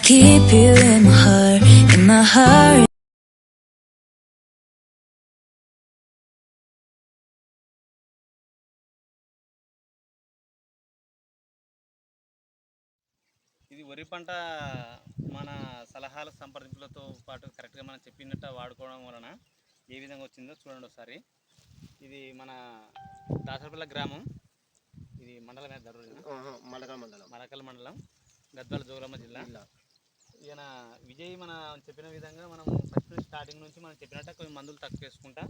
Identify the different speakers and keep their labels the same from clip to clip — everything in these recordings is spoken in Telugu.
Speaker 1: keep you in my heart, in my heart.
Speaker 2: ఇది వరి పంట మన సలహాల సంప్రదింపులతో పాటు కరెక్ట్గా మనం చెప్పినట్టు వాడుకోవడం వలన ఏ విధంగా వచ్చిందో చూడండి ఒకసారి. ఇది మన దాసరపల్లి గ్రామం, ఇది మండలం మరకల్ మండలం, గద్వాల జోగులాంబ జిల్లా. ఈయన విజయ్ మన చెప్పిన విధంగా మనం ఫస్ట్ స్టార్టింగ్ నుంచి మనం చెప్పినట్టు కొన్ని మందులు తక్కువ వేసుకుంటా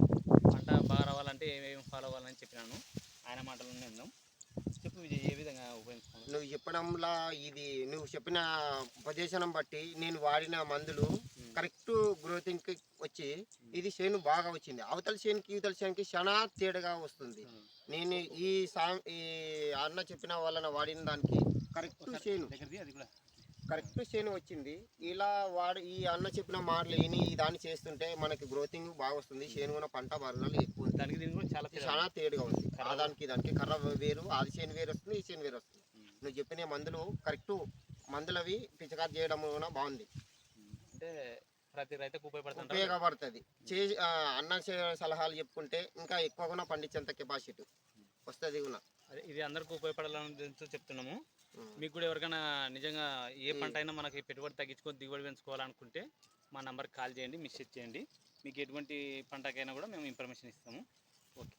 Speaker 2: పంట బాగా రావాలంటే ఏమేమి ఫాలో అవ్వాలని చెప్పినాను. ఆయన మాటలు విందాం. చెప్పు విజయ్, ఏ విధంగా ఉపయోగించుకోవాలి?
Speaker 3: నువ్వు చెప్పడంలా ఇది నువ్వు చెప్పిన ఉపదేశం బట్టి నేను వాడిన మందులు కరెక్ట్ గ్రోతింగ్కి వచ్చి ఇది చేను బాగా వచ్చింది. అవతల చేనుకి ఇవతల చేనుకి చాలా తేడాగా వస్తుంది. నేను ఈ అన్న చెప్పిన వలన వాడిన దానికి కరెక్ట్ చేను వచ్చింది. ఇలా ఈ అన్న చెప్పిన మాటలు విని దాన్ని చేస్తుంటే మనకి గ్రోతింగ్ బాగా వస్తుంది. చేను కూడా పంట బరణాలు ఎక్కువ ఉంది.
Speaker 2: దానికి దీనికి కూడా
Speaker 3: చాలా తేడుగా ఉంది. దానికి కర్ర వేరు, అది చేను వేరు వస్తుంది, ఈ చేను వేరు వస్తుంది. నువ్వు చెప్పిన మందులు కరెక్ట్ మందులవి పిచికారి చేయడం కూడా బాగుంది.
Speaker 2: అంటే ప్రతి రైతుకు
Speaker 3: ఉపయోగపడుతుంది. అన్న సలహాలు చెప్పుకుంటే ఇంకా ఎక్కువగా పండించేంత కెపాసిటీ వస్తుంది కూడా.
Speaker 2: ఇది అందరికీ ఉపయోగపడాలని చెప్తున్నాము. మీకు కూడా ఎవరికైనా నిజంగా ఏ పంట అయినా మనకి పెట్టుబడి తగ్గించుకొని దిగుబడి పెంచుకోవాలనుకుంటే మా నెంబర్కి కాల్ చేయండి, మెసేజ్ చేయండి. మీకు ఎటువంటి పంటకైనా కూడా మేము ఇన్ఫర్మేషన్ ఇస్తాము. ఓకే.